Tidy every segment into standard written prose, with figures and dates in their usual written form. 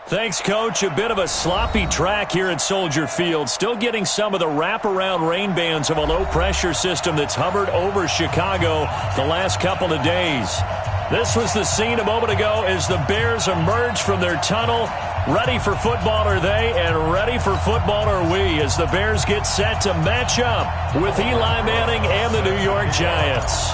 Thanks, Coach. A bit of a sloppy track here at Soldier Field. Still getting some of the wraparound rain bands of a low-pressure system that's hovered over Chicago the last couple of days. This was the scene a moment ago as the Bears emerge from their tunnel. Ready for football are they, and ready for football are we as the Bears get set to match up with Eli Manning and the New York Giants.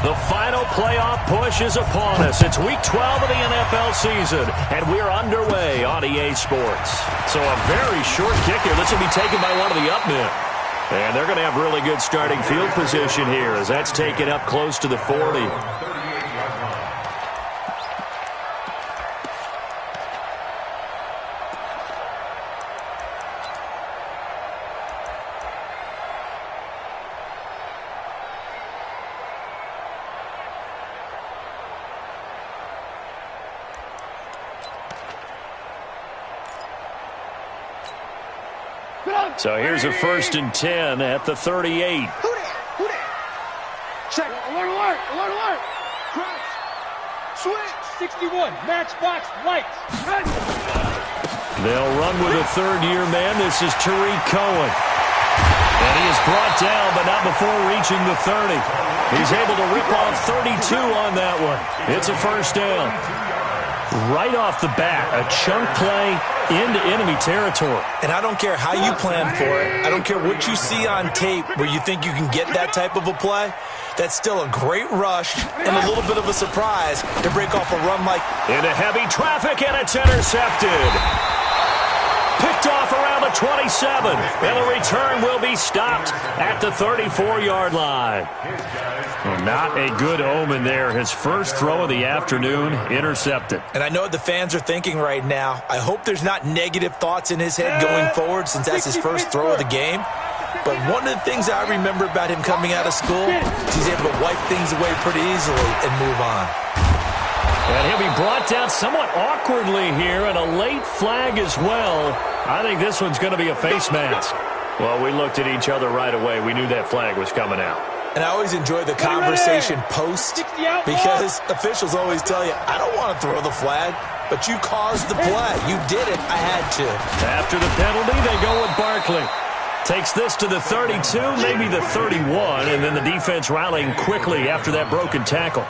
The final playoff push is upon us. It's Week 12 of the NFL season, and we're underway on EA Sports. So a very short kick here. This will be taken by one of the up men. And they're going to have really good starting field position here as that's taken up close to the 40. So here's a 1st and 10 at the 38. Who that? Check. Alert. Crouch. Switch. 61. Matchbox lights. They'll run with a third-year man. This is Tariq Cohen. And he is brought down, but not before reaching the 30. He's able to rip off 32 on that one. It's a first down. Right off the bat, a chunk play into enemy territory. And I don't care how you plan for it. I don't care what you see on tape where you think you can get that type of a play. That's still a great rush and a little bit of a surprise to break off a run like... Into heavy traffic, and it's intercepted. Picked off around the 27. And the return will be stopped at the 34-yard line. Well, not a good omen there. His first throw of the afternoon, intercepted. And I know what the fans are thinking right now. I hope there's not negative thoughts in his head going forward since that's his first throw of the game. But one of the things I remember about him coming out of school is he's able to wipe things away pretty easily and move on. And he'll be brought down somewhat awkwardly here, and a late flag as well. I think this one's going to be a face mask. Well, we looked at each other right away. We knew that flag was coming out. And I always enjoy the conversation post because officials always tell you, I don't want to throw the flag, but you caused the play. You did it. I had to. After the penalty, they go with Barkley. Takes this to the 32, maybe the 31, and then the defense rallying quickly after that broken tackle.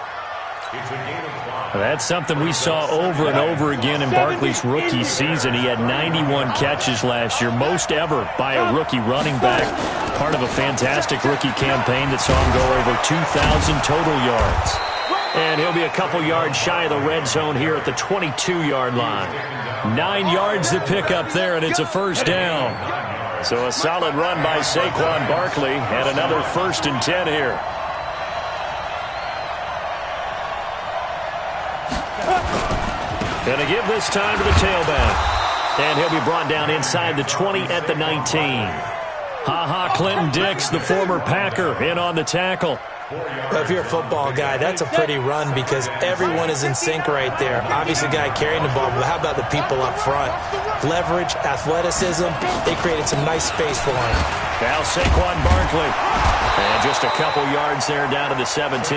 That's something we saw over and over again in Barkley's rookie season. He had 91 catches last year, most ever by a rookie running back. Part of a fantastic rookie campaign that saw him go over 2,000 total yards. And he'll be a couple yards shy of the red zone here at the 22-yard line. 9 yards to pick up there, and it's a first down. So a solid run by Saquon Barkley, and another 1st and 10 here. Going to give this time to the tailback. And he'll be brought down inside the 20 at the 19. Ha-ha, Clinton Dix, the former Packer, in on the tackle. Well, if you're a football guy, that's a pretty run because everyone is in sync right there. Obviously, the guy carrying the ball, but how about the people up front? Leverage, athleticism, they created some nice space for him. Now Saquon Barkley. And just a couple yards there down to the 17.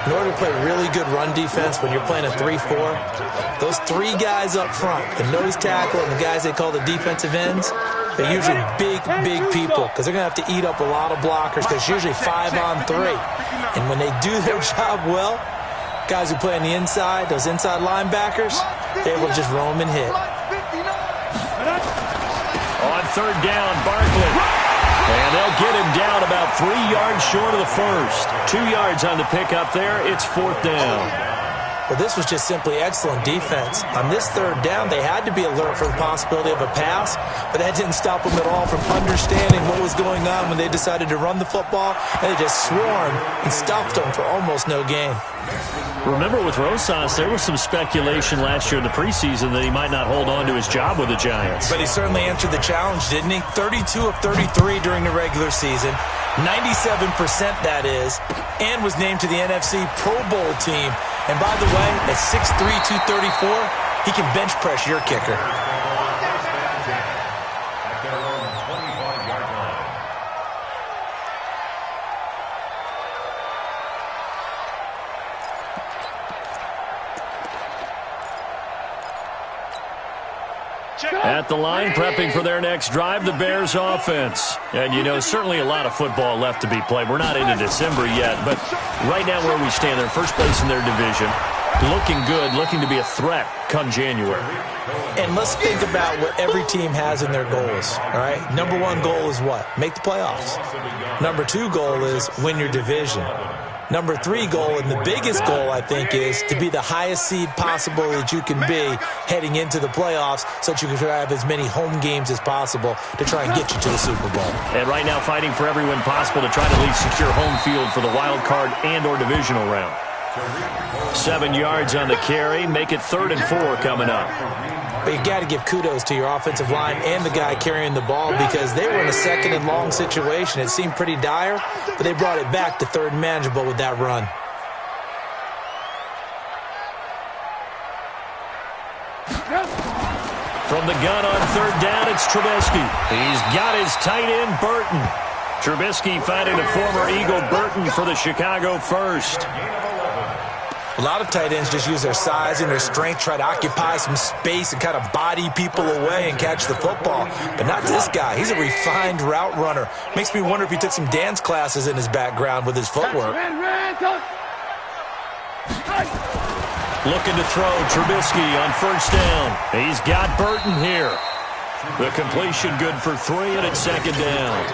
In order to play really good run defense when you're playing a 3-4, those 3 guys up front, the nose tackle and the guys they call the defensive ends, they're usually big people because they're going to have to eat up a lot of blockers because it's usually 5-on-3. And when they do their job well, guys who play on the inside, those inside linebackers, they're able to just roam and hit. On third down, Barkley. And they'll get him down about 3 yards short of the first. 2 yards on the pickup there. It's 4th down. Well, this was just simply excellent defense. On this third down, they had to be alert for the possibility of a pass, but that didn't stop them at all from understanding what was going on when they decided to run the football, and they just swarmed and stopped them for almost no gain. Remember with Rosas, there was some speculation last year in the preseason that he might not hold on to his job with the Giants. But he certainly answered the challenge, didn't he? 32 of 33 during the regular season, 97% that is, and was named to the NFC Pro Bowl team. And by the way, at 6'3", 234, he can bench press your kicker. At the line, prepping for their next drive, the Bears offense. And, you know, certainly a lot of football left to be played. We're not into December yet, but right now where we stand, they're first place in their division. Looking good, looking to be a threat come January. And let's think about what every team has in their goals, all right? Number one goal is what? Make the playoffs. Number two goal is win your division. Number three goal, and the biggest goal, I think, is to be the highest seed possible that you can be heading into the playoffs so that you can have as many home games as possible to try and get you to the Super Bowl. And right now fighting for every win possible to try to at least secure home field for the wild card and or divisional round. 7 yards on the carry. Make it 3rd and 4 coming up. But you got to give kudos to your offensive line and the guy carrying the ball because they were in a 2nd and long situation. It seemed pretty dire, but they brought it back to 3rd and manageable with that run. From the gun on 3rd down, it's Trubisky. He's got his tight end, Burton. Trubisky finding a former Eagle, Burton, for the Chicago first. A lot of tight ends just use their size and their strength, try to occupy some space and kind of body people away and catch the football. But not this guy. He's a refined route runner. Makes me wonder if he took some dance classes in his background with his footwork. Looking to throw, Trubisky on 1st down. He's got Burton here. The completion good for 3, and it's 2nd down.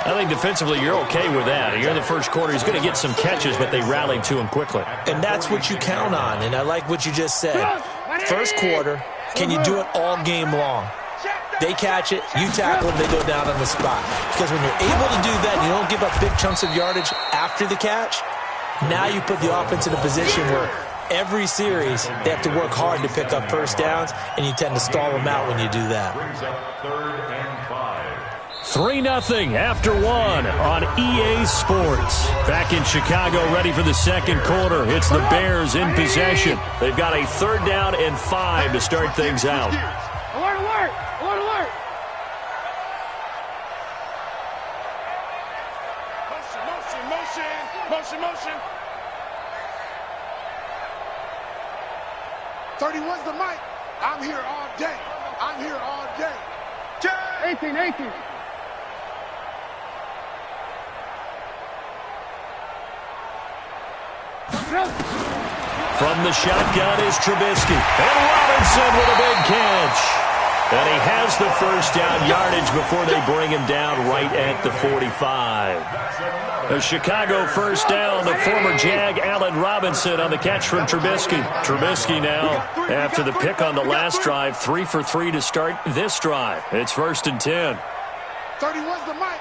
I think defensively you're okay with that. Here in the first quarter, he's going to get some catches, but they rallied to him quickly. And that's what you count on, and I like what you just said. First quarter, can you do it all game long? They catch it, you tackle them, they go down on the spot. Because when you're able to do that and you don't give up big chunks of yardage after the catch, now you put the offense in a position where every series they have to work hard to pick up 1st downs, and you tend to stall them out when you do that. 3-0 after 1 on EA Sports. Back in Chicago, ready for the 2nd quarter. It's the Bears in possession. They've got a 3rd down and 5 to start things out. Alert, alert! Alert, alert! Motion, motion, motion, motion, motion. 31's the mic. I'm here all day. I'm here all day. 18, 18. From the shotgun is Trubisky. And Robinson with a big catch. And he has the 1st down yardage before they bring him down right at the 45. A Chicago 1st down. The former Jag, Allen Robinson, on the catch from Trubisky. Trubisky now, after the pick on the last drive, 3 for 3 to start this drive. It's 1st and 10. 31's the mic.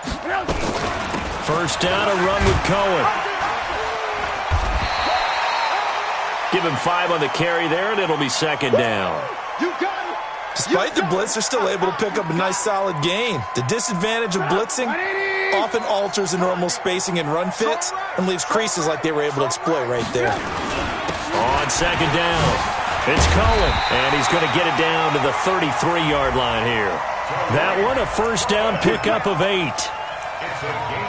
1st down, a run with Cohen. Give him 5 on the carry there, and it'll be 2nd down. Despite the blitz, they're still able to pick up a nice, solid gain. The disadvantage of blitzing often alters the normal spacing and run fits and leaves creases like they were able to exploit right there. On 2nd down, it's Cohen, and he's going to get it down to the 33-yard line here. That one, a 1st down pickup of 8.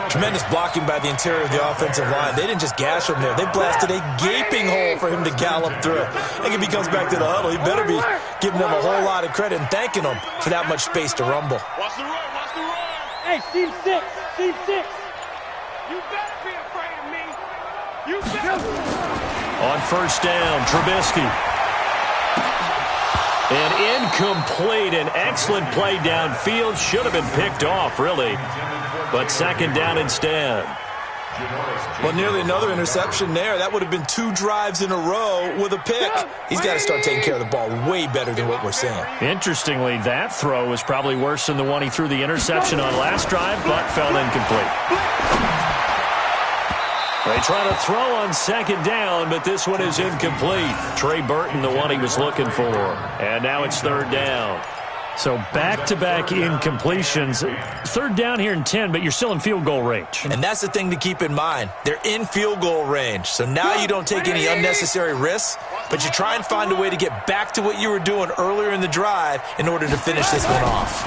Tremendous blocking by the interior of the offensive line. They didn't just gash him there. They blasted a gaping hole for him to gallop through. I think if he comes back to the huddle, he better be giving them a whole lot of credit and thanking them for that much space to rumble. Watch the run, watch the run. Hey, Team 6, Team 6. You better be afraid of me. You better. On 1st down, Trubisky. An incomplete, an excellent play downfield. Should have been picked off, really. But 2nd down instead. Well, nearly another interception there. That would have been 2 drives in a row with a pick. He's got to start taking care of the ball way better than what we're seeing. Interestingly, that throw was probably worse than the one he threw the interception on last drive, but fell incomplete. They try to throw on 2nd down, but this one is incomplete. Trey Burton, the one he was looking for. And now it's 3rd down. So back-to-back incompletions. 3rd down here in 10, but you're still in field goal range. And that's the thing to keep in mind. They're in field goal range. So now you don't take any unnecessary risks, but you try and find a way to get back to what you were doing earlier in the drive in order to finish this one off.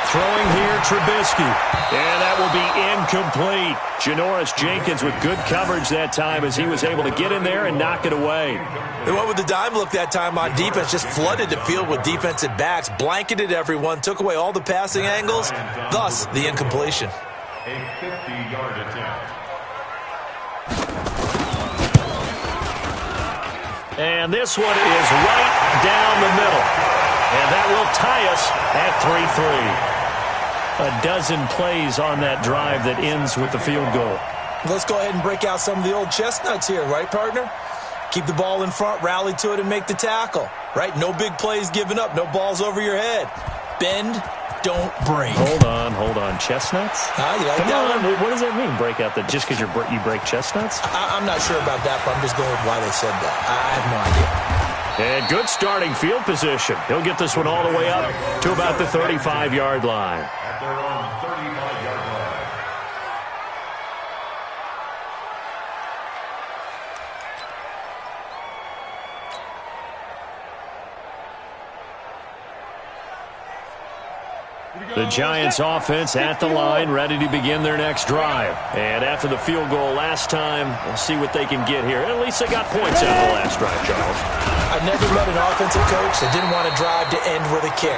Throwing here, Trubisky. And that will be incomplete. Janoris Jenkins with good coverage that time as he was able to get in there and knock it away. They went with the dime look that time on defense, just flooded the field with defensive backs, blanketed everyone, took away all the passing angles, thus the incompletion. A 50-yard attempt. And this one is right down the middle. And that will tie us at 3-3. A dozen plays on that drive that ends with the field goal. Let's go ahead and break out some of the old chestnuts here, right, partner? Keep the ball in front, rally to it, and make the tackle, right? No big plays given up, no balls over your head. Bend, don't break. Hold on. Chestnuts? You like Come that on. one? What does that mean, break out? Just because you break chestnuts? I'm not sure about that, but I'm just going with why they said that. I have no idea. And good starting field position. He'll get this one all the way up to about the 35-yard line. At their own 35-yard line. The Giants offense at the line, ready to begin their next drive. And after the field goal last time, we'll see what they can get here. At least they got points out of the last drive, Charles. I've never met an offensive coach that didn't want to drive to end with a kick.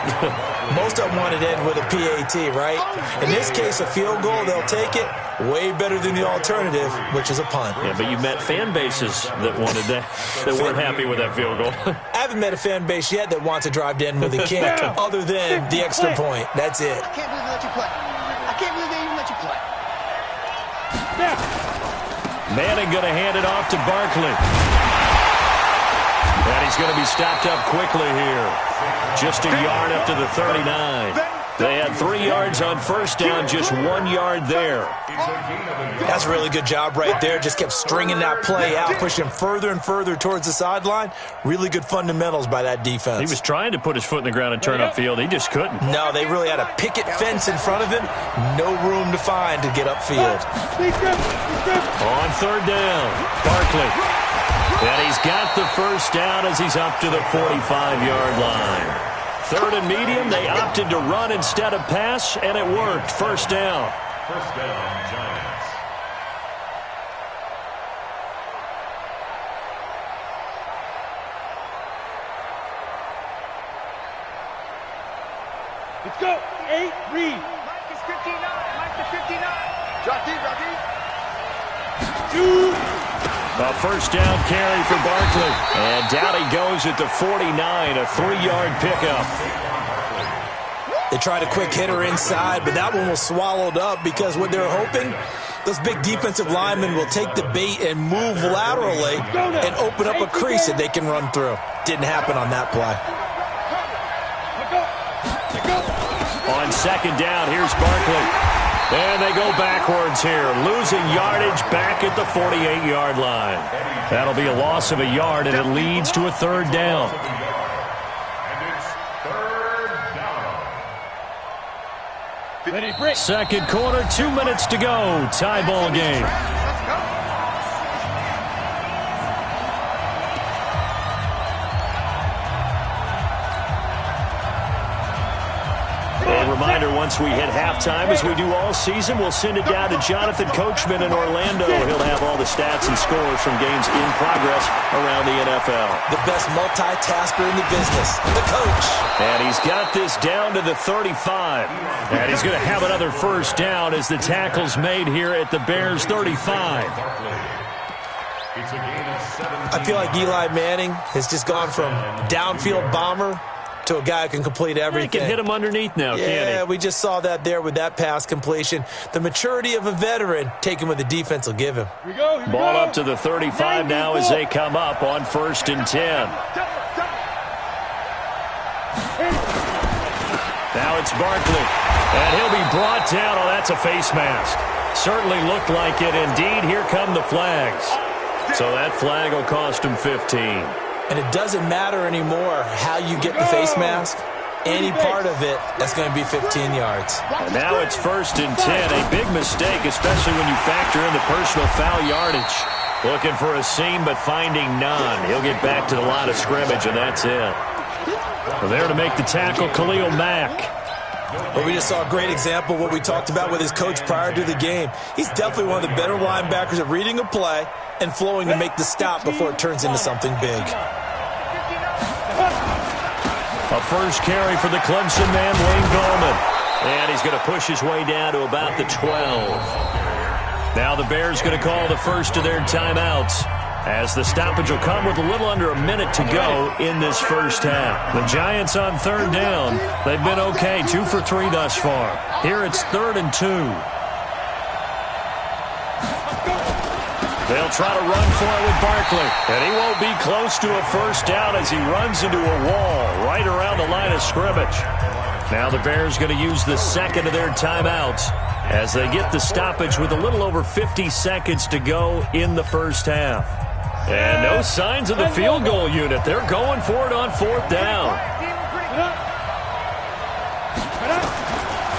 Most of them wanted to end with a PAT, right? In this case, a field goal, they'll take it. Way better than the alternative, which is a punt. Yeah, but you met fan bases that wanted that weren't happy with that field goal. I haven't met a fan base yet that wants to drive to end with a kick other than the extra point. That's it. I can't believe they let you play. I can't believe they even let you play. Manning going to hand it off to Barkley. And he's going to be stopped up quickly here. Just a yard up to the 39. They had 3 yards on first down, just 1 yard there. That's a really good job right there. Just kept stringing that play out, pushing further and further towards the sideline. Really good fundamentals by that defense. He was trying to put his foot in the ground and turn upfield. He just couldn't. No, they really had a picket fence in front of him. No room to find to get upfield. On third down, Barkley. And he's got the first down as he's up to the 45-yard line. Third and medium, they opted to run instead of pass, and it worked. First down. First down, Giants. Let's go. 8, read. Mike is 59. Mike is 59. Drop deep, drop deep. 2. A first down carry for Barkley. And down he goes at the 49, a 3-yard pickup. They tried a quick hitter inside, but that one was swallowed up because what they're hoping, those big defensive linemen will take the bait and move laterally and open up a crease that they can run through. Didn't happen on that play. On second down, here's Barkley. And they go backwards here, losing yardage back at the 48-yard line. That'll be a loss of a yard, and it leads to a third down. And it's third down. Ready, break. Second quarter, 2 minutes to go. Tie ball game. Let's go. A reminder, once we hit halftime, as we do all season, we'll send it down to Jonathan Coachman in Orlando. He'll have all the stats and scores from games in progress around the NFL. The best multitasker in the business, the coach. And he's got this down to the 35. And he's going to have another first down as the tackle's made here at the Bears' 35. It's a gain of 17. I feel like Eli Manning has just gone from downfield bomber to a guy who can complete everything. He can hit him underneath now, can't Yeah, he? we just saw that there with that pass completion. The maturity of a veteran, taking what the defense will give him. Here we go. Here we Ball go. up to the 35 now as they come up on 1st and 10. Now it's Barkley, and he'll be brought down. Oh, that's a face mask. Certainly looked like it. Indeed, here come the flags. So that flag will cost him 15. And it doesn't matter anymore how you get the face mask. Any part of it, that's going to be 15 yards. And now it's 1st and 10. A big mistake, especially when you factor in the personal foul yardage. Looking for a seam, but finding none. He'll get back to the line of scrimmage, and that's it. Well, there to make the tackle, Khalil Mack. Well, we just saw a great example of what we talked about with his coach prior to the game. He's definitely one of the better linebackers at reading a play and flowing to make the stop before it turns into something big. A first carry for the Clemson man, Wayne Gallman. And he's going to push his way down to about the 12. Now the Bears going to call the first of their timeouts, as the stoppage will come with a little under a minute to go in this first half. The Giants on third down. They've been okay, 2 for 3 thus far. Here it's 3rd and 2. They'll try to run for it with Barkley, and he won't be close to a first down as he runs into a wall right around the line of scrimmage. Now the Bears going to use the second of their timeouts as they get the stoppage with a little over 50 seconds to go in the first half. And no signs of the field goal unit. They're going for it on 4th down.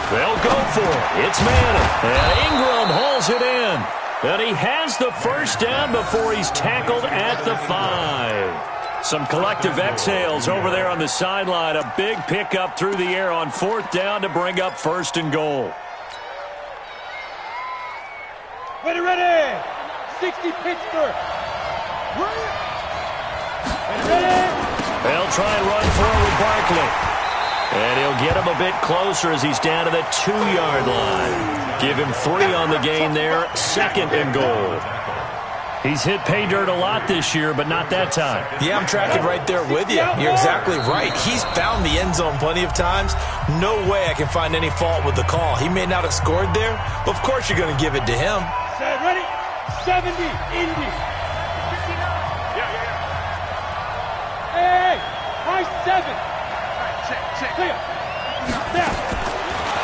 They'll go for it. It's Manning. And Ingram hauls it in. And he has the first down before he's tackled at the 5. Some collective exhales over there on the sideline. A big pickup through the air on 4th down to bring up 1st and goal. Ready. 60 Pittsburgh. Ready. They'll try and run for it with Barkley. And he'll get him a bit closer as he's down to the 2-yard line. Give him 3 on the gain there. 2nd and goal. He's hit pay dirt a lot this year, but not that time. Yeah, I'm tracking right there with you. You're exactly right. He's found the end zone plenty of times. No way I can find any fault with the call. He may not have scored there, but of course you're going to give it to him. Ready? 70, Indy. Hey, high 7. Clear. Down.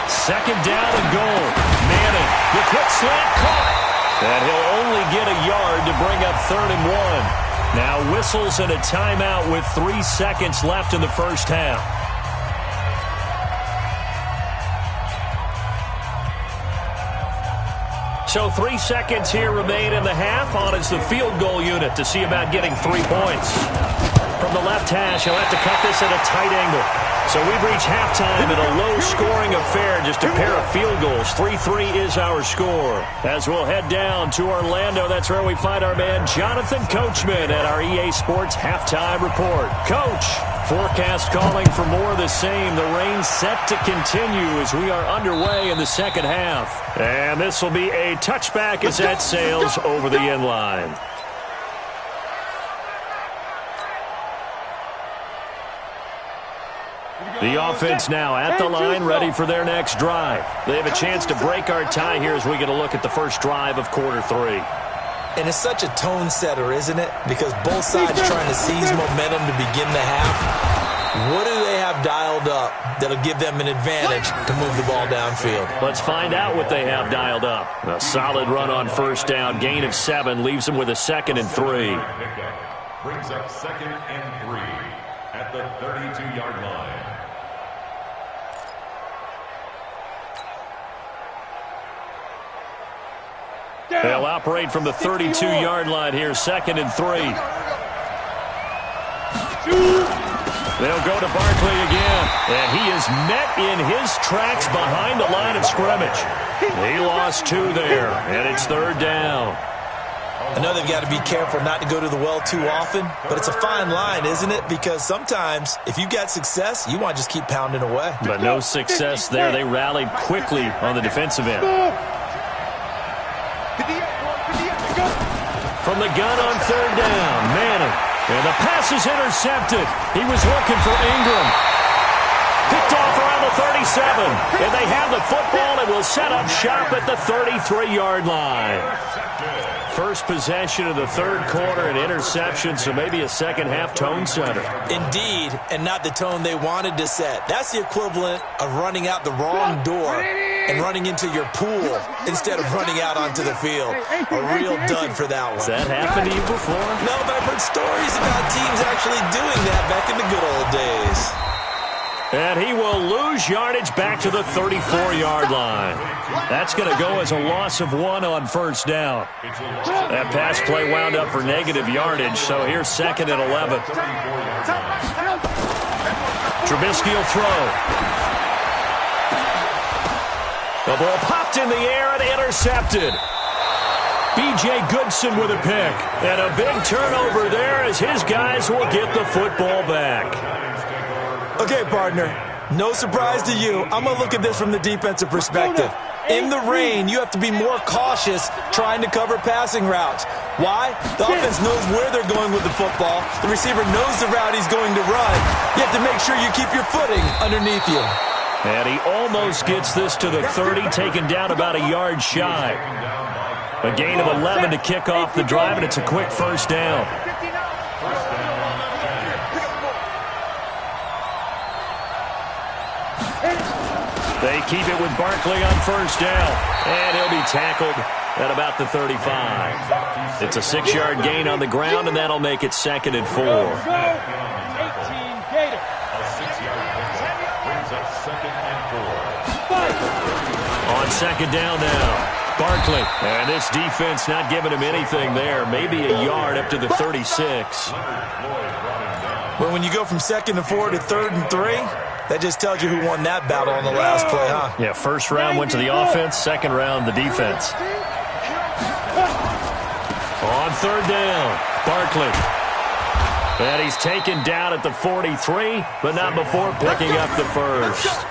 2nd down and goal. Manning, the quick slant caught. And he'll only get a yard to bring up 3rd and 1. Now whistles and a timeout with 3 seconds left in the first half. So 3 seconds here remain in the half. On is the field goal unit to see about getting 3 points. From the left hash, he'll have to cut this at a tight angle. So we've reached halftime in a low-scoring affair, just a pair of field goals. 3-3 is our score. As we'll head down to Orlando, that's where we find our man Jonathan Coachman at our EA Sports Halftime Report. Coach, forecast calling for more of the same. The rain set to continue as we are underway in the second half. And this will be a touchback as that sails over the end line. The offense now at the line, ready for their next drive. They have a chance to break our tie here as we get a look at the first drive of quarter 3. And it's such a tone setter, isn't it? Because both sides trying to seize momentum to begin the half. What do they have dialed up that'll give them an advantage to move the ball downfield? Let's find out what they have dialed up. A solid run on first down, gain of 7, leaves them with a 2nd and 3. Brings up 2nd and 3 at the 32-yard line. They'll operate from the 32-yard line here, 2nd and 3. They'll go to Barkley again, and he is met in his tracks behind the line of scrimmage. He lost 2 there, and it's 3rd down. I know they've got to be careful not to go to the well too often, but it's a fine line, isn't it? Because sometimes, if you've got success, you want to just keep pounding away. But no success there. They rallied quickly on the defensive end. From the gun on 3rd down, Manning. And the pass is intercepted. He was looking for Ingram. Picked off around the 37. And they have the football and will set up shop at the 33-yard line. First possession of the 3rd quarter, an interception, so maybe a second-half tone setter. Indeed, and not the tone they wanted to set. That's the equivalent of running out the wrong door and running into your pool instead of running out onto the field. A real dud for that one. Has that happened to you before? No, but I've heard stories about teams actually doing that back in the good old days. And he will lose yardage back to the 34-yard line. That's going to go as a loss of 1 on first down. That pass play wound up for negative yardage, so here's 2nd and 11. Trubisky will throw. The ball popped in the air and intercepted. B.J. Goodson with a pick. And a big turnover there as his guys will get the football back. Okay, partner, no surprise to you. I'm going to look at this from the defensive perspective. In the rain, you have to be more cautious trying to cover passing routes. Why? The offense knows where they're going with the football. The receiver knows the route he's going to run. You have to make sure you keep your footing underneath you. And he almost gets this to the 30, taken down about a yard shy. A gain of 11 to kick off the drive, and it's a quick first down. They keep it with Barkley on first down, and he'll be tackled at about the 35. It's a 6-yard gain on the ground, and that'll make it 2nd and 4. 18 Gator. A 6-yard pickup brings up 2nd and 4. On 2nd down now. Barkley, and this defense not giving him anything there. Maybe a yard up to the 36. Well, when you go from 2nd and 4 to 3rd and 3, that just tells you who won that battle on the last play, huh? Yeah, first round went to the offense, second round the defense. On 3rd down, Barkley. And he's taken down at the 43, but not before picking up the first.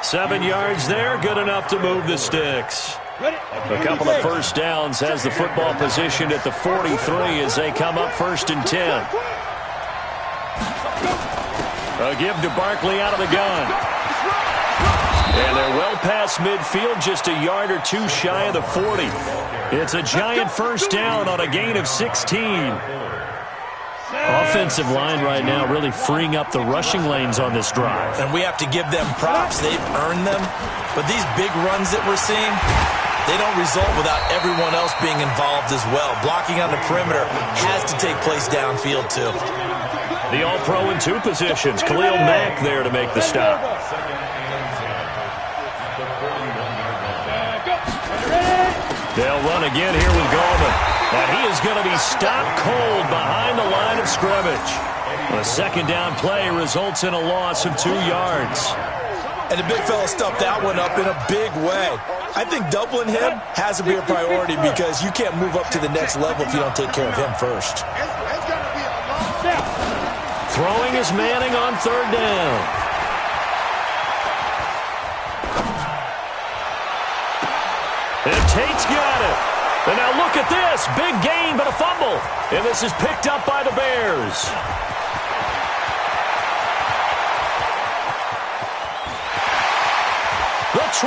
7 yards there, good enough to move the sticks. A couple of first downs has the football positioned at the 43 as they come up 1st and 10. A give to Barkley out of the gun. And they're well past midfield, just a yard or two shy of the 40. It's a giant first down on a gain of 16. Offensive line right now really freeing up the rushing lanes on this drive. And we have to give them props. They've earned them. But these big runs that we're seeing, they don't result without everyone else being involved as well. Blocking on the perimeter has to take place downfield, too. The All-Pro in 2 positions. Khalil Mack there to make the stop. They'll run again here with Gallman. And he is going to be stopped cold behind the line of scrimmage. A 2nd down play results in a loss of 2 yards. And the big fella stuffed that one up in a big way. I think doubling him has to be a priority because you can't move up to the next level if you don't take care of him first. Throwing is Manning on 3rd down. And Tate's got it. And now look at this. Big gain, but a fumble. And this is picked up by the Bears. The 20.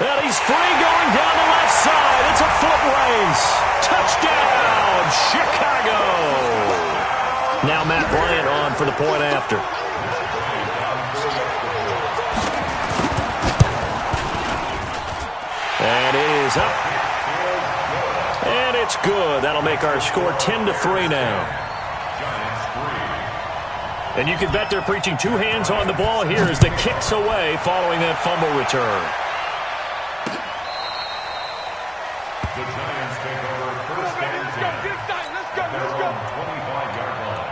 And he's free going down the left side. It's a foot race. Touchdown, Chicago. Now Matt Bryant on for the point after. And it is up. And it's good. That'll make our score 10-3 now. And you can bet they're preaching 2 hands on the ball here as the kick's away following that fumble return. The Giants take over 1st and 10. Let's go. 25-yard line.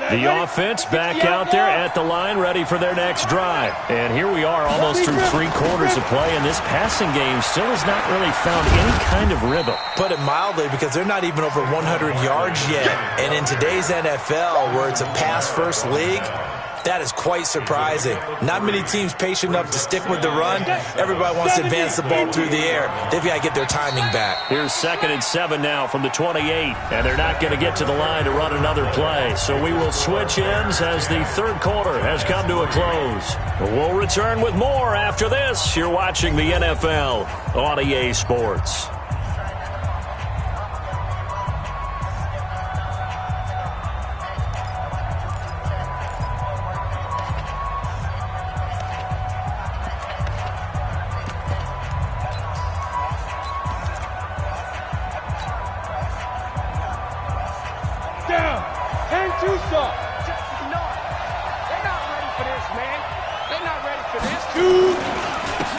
The offense back out there at the line, ready for their next drive. And here we are almost through 3 quarters of play, and this passing game still has not really found any kind of rhythm. Put it mildly, because they're not even over 100 yards yet. And in today's NFL, where it's a pass-first league, that is quite surprising. Not many teams patient enough to stick with the run. Everybody wants to advance the ball through the air. They've got to get their timing back. Here's 2nd and 7 now from the 28, and they're not going to get to the line to run another play. So we will switch ends as the 3rd quarter has come to a close. We'll return with more after this. You're watching the NFL on EA Sports.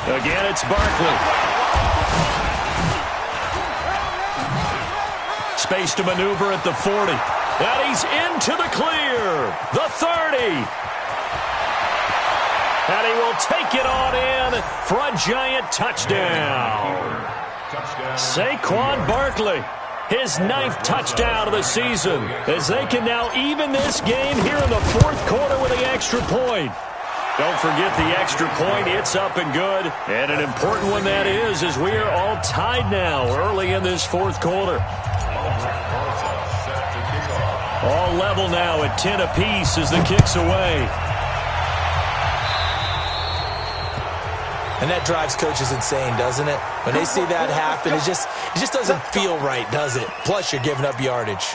Again, it's Barkley. Space to maneuver at the 40. And he's into the clear. The 30. And he will take it on in for a giant touchdown. Saquon Barkley, his 9th touchdown of the season, as they can now even this game here in the 4th quarter with the extra point. Don't forget the extra point. It's up and good. And an important one that is, as we are all tied now early in this 4th quarter. All level now at 10 apiece as the kick's away. And that drives coaches insane, doesn't it? When they see that happen, it just doesn't feel right, does it? Plus, you're giving up yardage.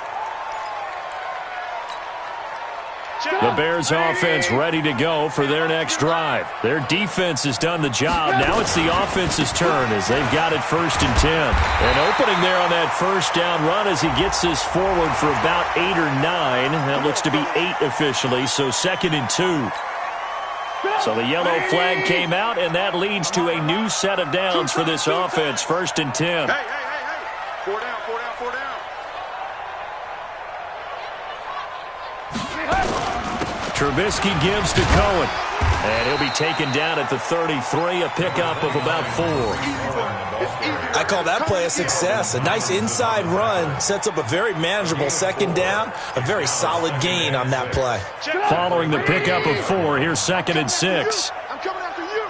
The Bears offense ready to go for their next drive. Their defense has done the job. Now it's the offense's turn as they've got it 1st and 10. And opening there on that 1st down run as he gets this forward for about 8 or 9. That looks to be 8 officially, so 2nd and 2. So the yellow flag came out, and that leads to a new set of downs for this offense. 1st and 10. Hey. 4 down. Trubisky gives to Cohen. And he'll be taken down at the 33, a pickup of about 4. I call that play a success. A nice inside run sets up a very manageable 2nd down, a very solid gain on that play. Following the pickup of 4, here's 2nd and 6. I'm coming after you.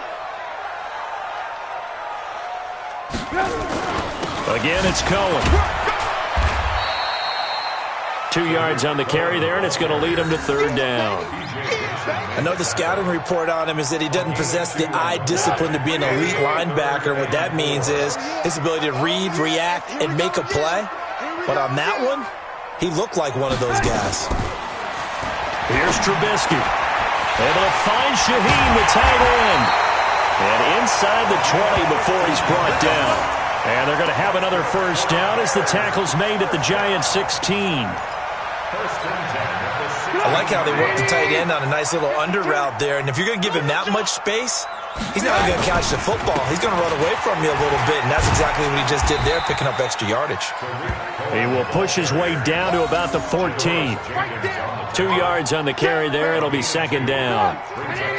Again, it's Cohen. 2 yards on the carry there, and it's going to lead him to 3rd down. I know the scouting report on him is that he doesn't possess the eye discipline to be an elite linebacker. What that means is his ability to read, react, and make a play. But on that one, he looked like one of those guys. Here's Trubisky. Able to find Shaheen, the tight end. And inside the 20 before he's brought down. And they're going to have another 1st down as the tackle's made at the Giants' 16. I like how they work the tight end on a nice little under route there. And if you're going to give him that much space, he's not going to catch the football. He's going to run away from you a little bit, and that's exactly what he just did there, picking up extra yardage. He will push his way down to about the 14. 2 yards on the carry there. It'll be 2nd down.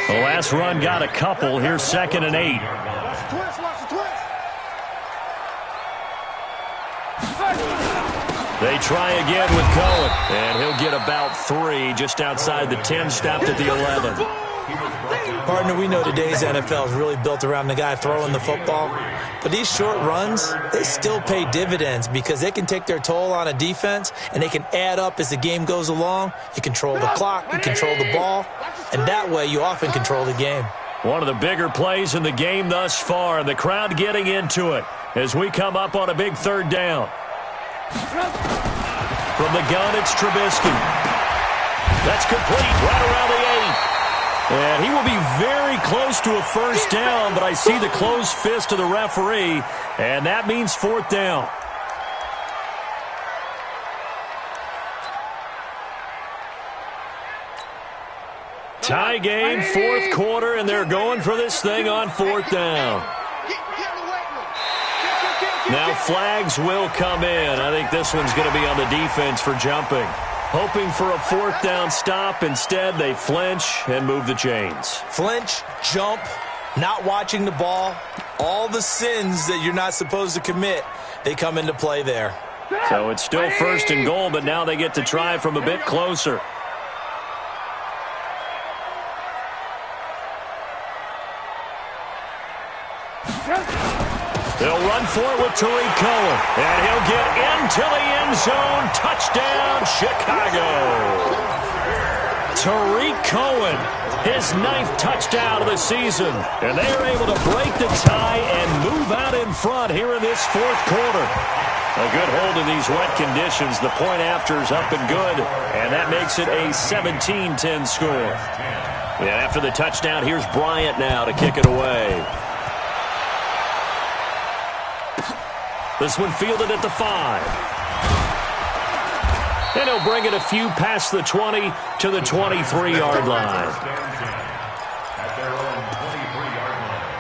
The last run got a couple. Here's 2nd and 8. They try again with Cohen, and he'll get about 3 just outside the 10, stopped at the 11. Partner, we know today's NFL is really built around the guy throwing the football, but these short runs, they still pay dividends because they can take their toll on a defense, and they can add up as the game goes along. You control the clock, you control the ball, and that way you often control the game. One of the bigger plays in the game thus far, and the crowd getting into it as we come up on a big 3rd down. From the gun, it's Trubisky. That's complete right around the 8. And he will be very close to a 1st down, but I see the closed fist of the referee, and that means 4th down. Tie game, 4th quarter, and they're going for this thing on 4th down. Now flags will come in. I think this one's going to be on the defense for jumping. Hoping for a 4th down stop. Instead, they flinch and move the chains. Flinch, jump, not watching the ball. All the sins that you're not supposed to commit, they come into play there. So it's still 1st and goal, but now they get to try from a bit closer. They'll run for it with Tariq Cohen. And he'll get into the end zone. Touchdown, Chicago. Tariq Cohen, his 9th touchdown of the season. And they are able to break the tie and move out in front here in this 4th quarter. A good hold in these wet conditions. The point after is up and good. And that makes it a 17-10 score. And after the touchdown, here's Bryant now to kick it away. This one fielded at the 5. And he'll bring it a few past the 20 to the 23-yard line. At their own 23-yard line.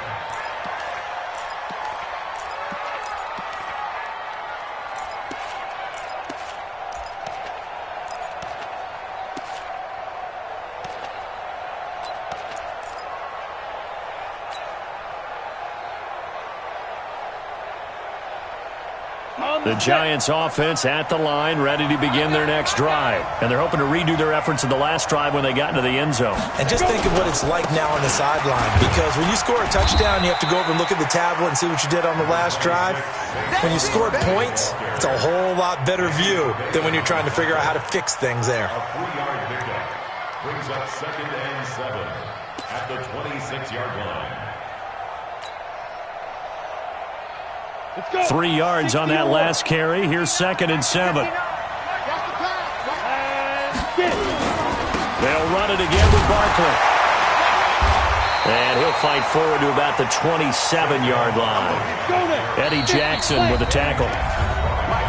The Giants offense at the line, ready to begin their next drive. And they're hoping to redo their efforts in the last drive when they got into the end zone. And just think of what it's like now on the sideline, because when you score a touchdown, you have to go over and look at the tablet and see what you did on the last drive. When you scored points, it's a whole lot better view than when you're trying to figure out how to fix things there. A 3-yard pickup brings up 2nd and 7 at the 26-yard line. 3 yards on that last carry. Here's 2nd and 7. They'll run it again with Barkley. And he'll fight forward to about the 27-yard line. Eddie Jackson with a tackle.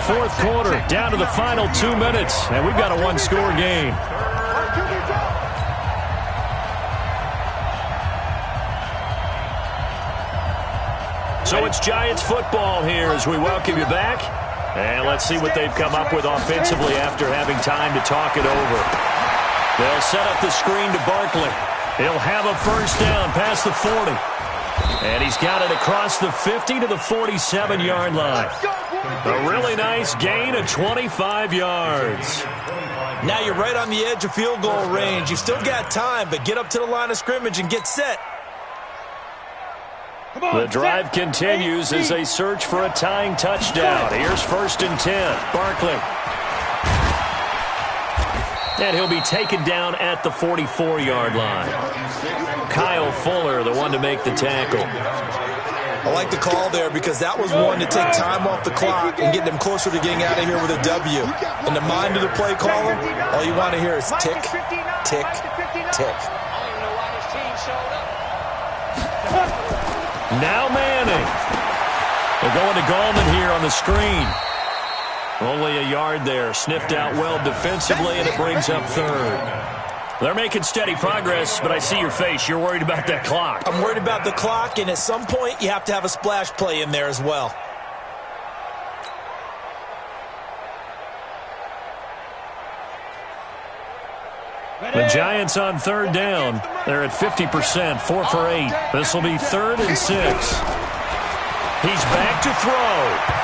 4th quarter, down to the final 2 minutes, and we've got a one-score game. So it's Giants football here as we welcome you back. And let's see what they've come up with offensively after having time to talk it over. They'll set up the screen to Barkley. He'll have a first down past the 40. And he's got it across the 50 to the 47-yard line. A really nice gain of 25 yards. Now you're right on the edge of field goal range. You've still got time, but get up to the line of scrimmage and get set. The drive continues as they search for a tying touchdown. Here's 1st and 10. Barkley. And he'll be taken down at the 44-yard line. Kyle Fuller, the one to make the tackle. I like the call there because that was one to take time off the clock and get them closer to getting out of here with a W. In the mind of the play caller, all you want to hear is tick, tick, tick. Now Manning. They're going to Gallman here on the screen. Only a yard there. Sniffed out well defensively, and it brings up 3rd. They're making steady progress, but I see your face. You're worried about that clock. I'm worried about the clock, and at some point, you have to have a splash play in there as well. The Giants on 3rd down. They're at 50%, 4 for 8. This will be 3rd and 6. He's back to throw.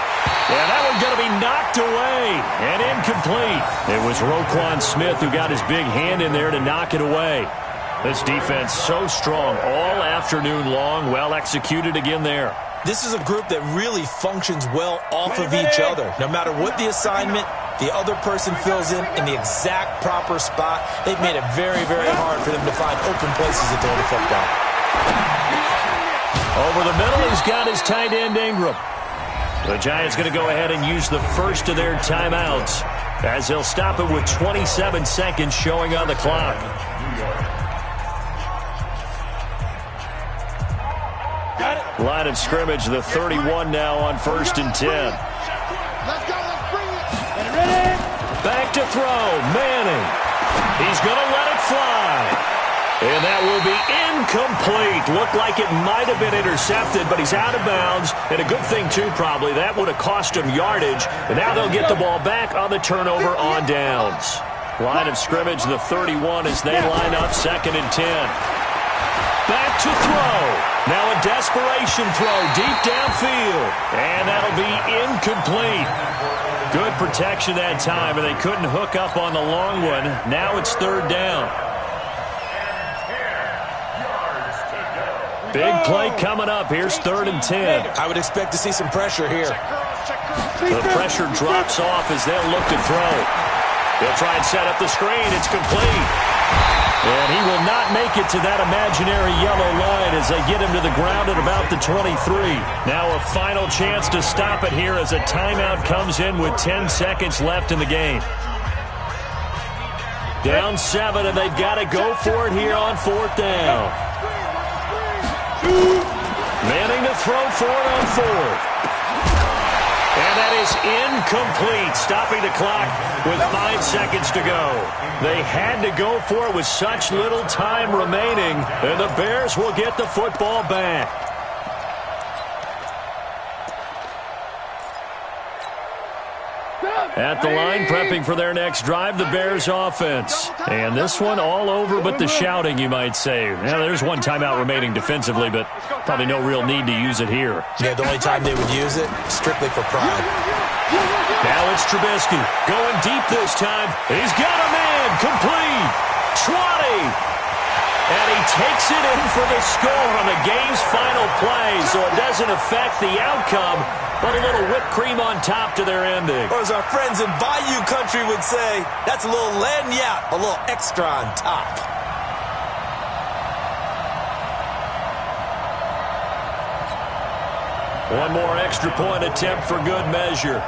And that one's going to be knocked away and incomplete. It was Roquan Smith who got his big hand in there to knock it away. This defense so strong all afternoon long. Well executed again there. This is a group that really functions well off of each other. No matter what the assignment, the other person fills in the exact proper spot. They've made it very, very hard for them to find open places to throw the football. Over the middle, he's got his tight end Ingram. The Giants going to go ahead and use the first of their timeouts as they'll stop it with 27 seconds showing on the clock. Line of scrimmage, the 31 now on 1st and 10. Let's go, let's bring it. Back to throw, Manning. He's going to let it fly. And that will be incomplete. Looked like it might have been intercepted, but he's out of bounds. And a good thing, too, probably. That would have cost him yardage. And now they'll get the ball back on the turnover on downs. Line of scrimmage, the 31 as they line up 2nd and 10. Back to throw. Now a desperation throw deep downfield. And that'll be incomplete. Good protection that time, and they couldn't hook up on the long one. Now it's 3rd down. Big play coming up. Here's 3rd and 10. I would expect to see some pressure here. The pressure drops off as they'll look to throw. They'll try and set up the screen. It's complete. And he will not make it to that imaginary yellow line as they get him to the ground at about the 23. Now a final chance to stop it here as a timeout comes in with 10 seconds left in the game. Down 7, and they've got to go for it here on 4th down. Manning to throw for it on 4th. And that is incomplete, stopping the clock with 5 seconds to go. They had to go for it with such little time remaining, and the Bears will get the football back. At the line, prepping for their next drive, the Bears offense. And this one all over but the shouting, you might say. Now, there's one timeout remaining defensively, but probably no real need to use it here. Yeah, the only time they would use it, strictly for pride. Now it's Trubisky going deep this time. He's got a man complete. 20. And he takes it in for the score on the game's final play, so it doesn't affect the outcome, but a little whipped cream on top to their ending. Or as our friends in Bayou Country would say, that's a little lagniappe, a little extra on top. One more extra point attempt for good measure.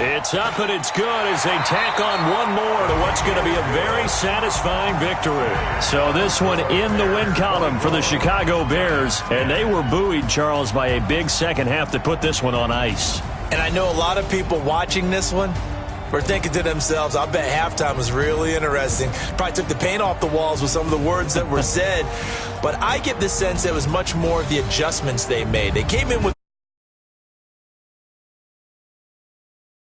It's up and it's good as they tack on one more to what's going to be a very satisfying victory. So this one in the win column for the Chicago Bears, and they were buoyed, Charles, by a big second half that put this one on ice. And I know a lot of people watching this one were thinking to themselves, I bet halftime was really interesting. Probably took the paint off the walls with some of the words that were said. But I get the sense it was much more of the adjustments they made. They came in with